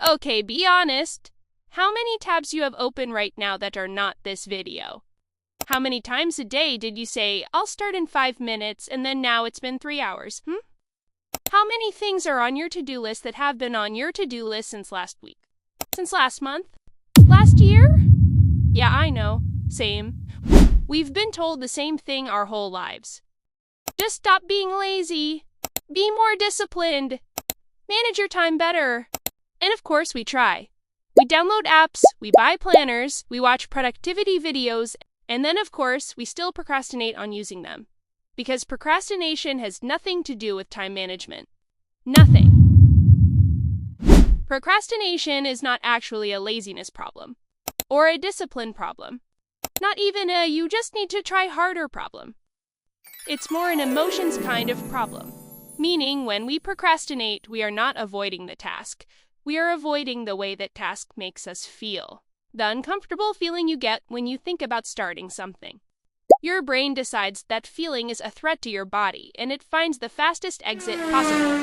Okay, be honest. How many tabs you have open right now that are not this video? How many times a day did you say, I'll start in 5 minutes, and then now it's been 3 hours? How many things are on your to-do list that have been on your to-do list since last week? Since last month? Last year? Yeah, I know. Same. We've been told the same thing our whole lives. Just stop being lazy. Be more disciplined. Manage your time better. And of course, we try. We download apps, we buy planners, we watch productivity videos, and then of course, we still procrastinate on using them. Because procrastination has nothing to do with time management. Nothing. Procrastination is not actually a laziness problem. Or a discipline problem. Not even a you just need to try harder problem. It's more an emotions kind of problem. Meaning, when we procrastinate, we are not avoiding the task. We are avoiding the way that task makes us feel. The uncomfortable feeling you get when you think about starting something. Your brain decides that feeling is a threat to your body, and it finds the fastest exit possible,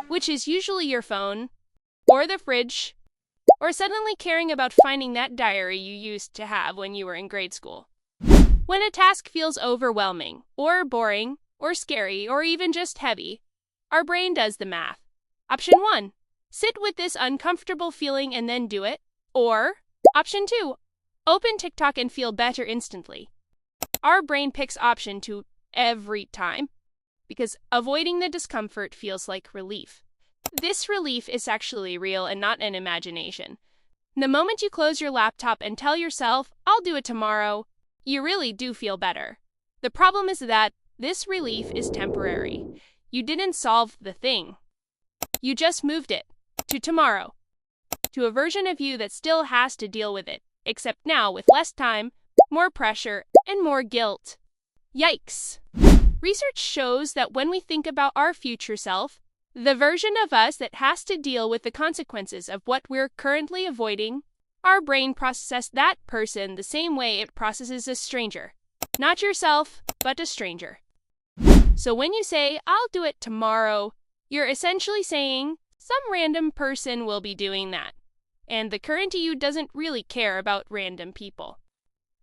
which is usually your phone, or the fridge, or suddenly caring about finding that diary you used to have when you were in grade school. When a task feels overwhelming, or boring, or scary, or even just heavy, our brain does the math. Option 1. Sit with this uncomfortable feeling and then do it. Or, option 2. Open TikTok and feel better instantly. Our brain picks option 2 every time, because avoiding the discomfort feels like relief. This relief is actually real and not an imagination. The moment you close your laptop and tell yourself, I'll do it tomorrow, you really do feel better. The problem is that this relief is temporary. You didn't solve the thing. You just moved it to tomorrow, to a version of you that still has to deal with it, except now with less time, more pressure, and more guilt. Yikes! Research shows that when we think about our future self, the version of us that has to deal with the consequences of what we're currently avoiding, our brain processes that person the same way it processes a stranger. Not yourself, but a stranger. So when you say, I'll do it tomorrow, you're essentially saying, some random person will be doing that. And the current you doesn't really care about random people.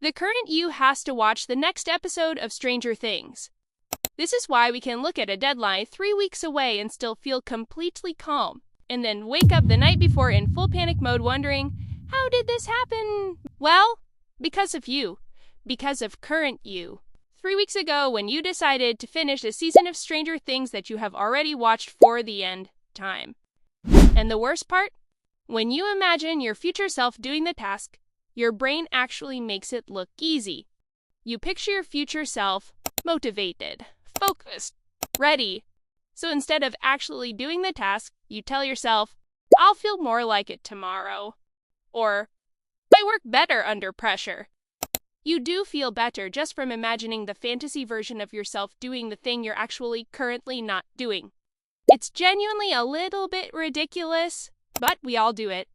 The current you has to watch the next episode of Stranger Things. This is why we can look at a deadline 3 weeks away and still feel completely calm, and then wake up the night before in full panic mode wondering, how did this happen? Well, because of you. Because of current you. 3 weeks ago when you decided to finish a season of Stranger Things that you have already watched for the end time. And the worst part? When you imagine your future self doing the task, your brain actually makes it look easy. You picture your future self motivated, focused, ready. So instead of actually doing the task, you tell yourself, I'll feel more like it tomorrow. Or, I work better under pressure. You do feel better just from imagining the fantasy version of yourself doing the thing you're actually currently not doing. It's genuinely a little bit ridiculous, but we all do it.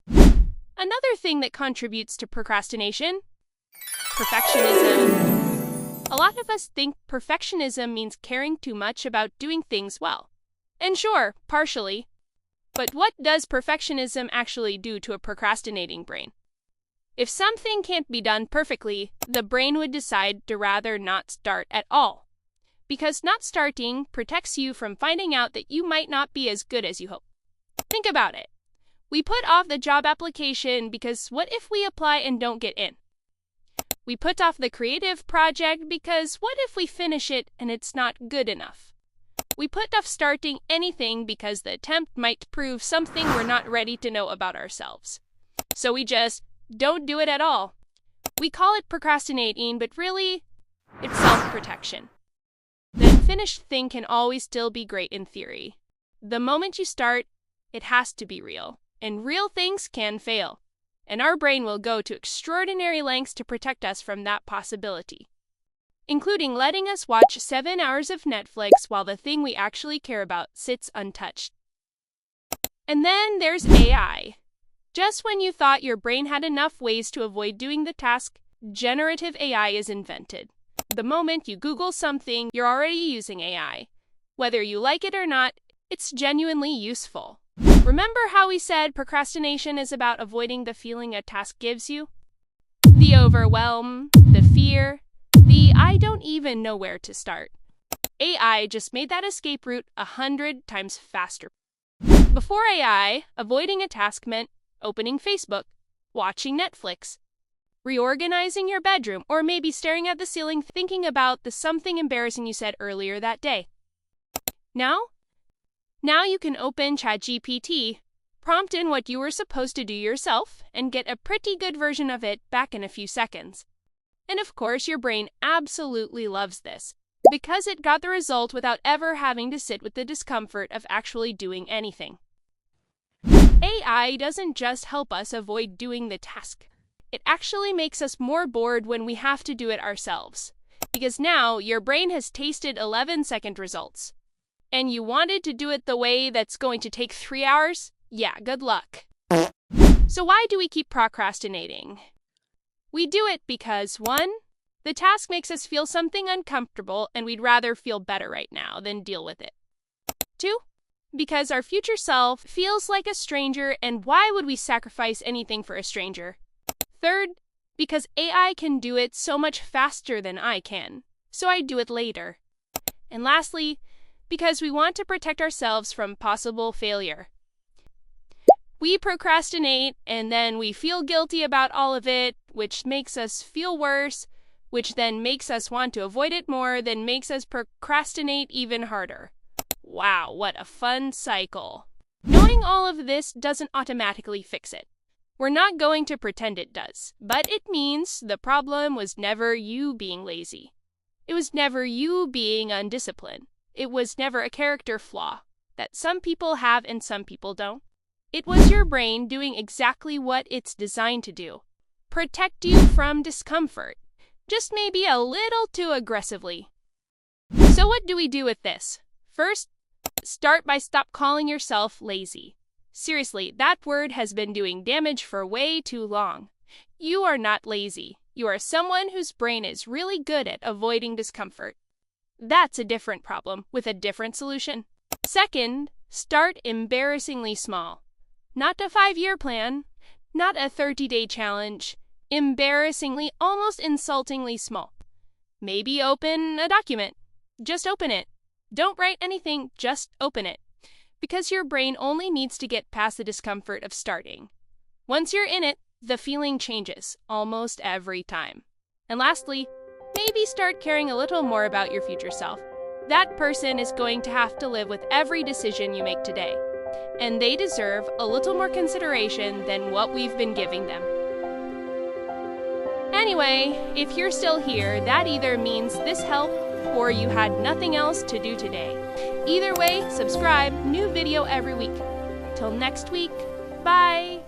Another thing that contributes to procrastination: perfectionism. A lot of us think perfectionism means caring too much about doing things well. And sure, partially. But what does perfectionism actually do to a procrastinating brain? If something can't be done perfectly, the brain would decide to rather not start at all. Because not starting protects you from finding out that you might not be as good as you hope. Think about it. We put off the job application because what if we apply and don't get in? We put off the creative project because what if we finish it and it's not good enough? We put off starting anything because the attempt might prove something we're not ready to know about ourselves. So we just don't do it at all. We call it procrastinating, but really, it's self-protection. The unfinished thing can always still be great in theory. The moment you start, it has to be real. And real things can fail. And our brain will go to extraordinary lengths to protect us from that possibility. Including letting us watch 7 hours of Netflix while the thing we actually care about sits untouched. And then there's AI. Just when you thought your brain had enough ways to avoid doing the task, generative AI is invented. The moment you Google something, you're already using AI. Whether you like it or not, it's genuinely useful. Remember how we said procrastination is about avoiding the feeling a task gives you? The overwhelm, the fear, the I don't even know where to start. AI just made that escape route 100 times faster. Before AI, avoiding a task meant opening Facebook, watching Netflix, reorganizing your bedroom, or maybe staring at the ceiling thinking about the something embarrassing you said earlier that day. Now you can open ChatGPT, prompt in what you were supposed to do yourself, and get a pretty good version of it back in a few seconds. And of course, your brain absolutely loves this, because it got the result without ever having to sit with the discomfort of actually doing anything. AI doesn't just help us avoid doing the task. It actually makes us more bored when we have to do it ourselves, because now your brain has tasted 11-second results. And you wanted to do it the way that's going to take 3 hours? Yeah, good luck. So why do we keep procrastinating? We do it because 1, the task makes us feel something uncomfortable and we'd rather feel better right now than deal with it. 2, because our future self feels like a stranger and why would we sacrifice anything for a stranger? 3rd, because AI can do it so much faster than I can, so I do it later. And lastly, because we want to protect ourselves from possible failure. We procrastinate, and then we feel guilty about all of it, which makes us feel worse, which then makes us want to avoid it more, then makes us procrastinate even harder. Wow, what a fun cycle. Knowing all of this doesn't automatically fix it. We're not going to pretend it does, but it means the problem was never you being lazy. It was never you being undisciplined. It was never a character flaw that some people have and some people don't. It was your brain doing exactly what it's designed to do. Protect you from discomfort, just maybe a little too aggressively. So what do we do with this? First, start by stop calling yourself lazy. Seriously, that word has been doing damage for way too long. You are not lazy. You are someone whose brain is really good at avoiding discomfort. That's a different problem with a different solution. Second, start embarrassingly small. Not a 5-year plan, not a 30-day challenge. Embarrassingly, almost insultingly small. Maybe open a document. Just open it. Don't write anything, just open it. Because your brain only needs to get past the discomfort of starting. Once you're in it, the feeling changes almost every time. And lastly, maybe start caring a little more about your future self. That person is going to have to live with every decision you make today, and they deserve a little more consideration than what we've been giving them. Anyway, if you're still here, that either means this helped or you had nothing else to do today. Either way, subscribe, new video every week. Till next week, bye!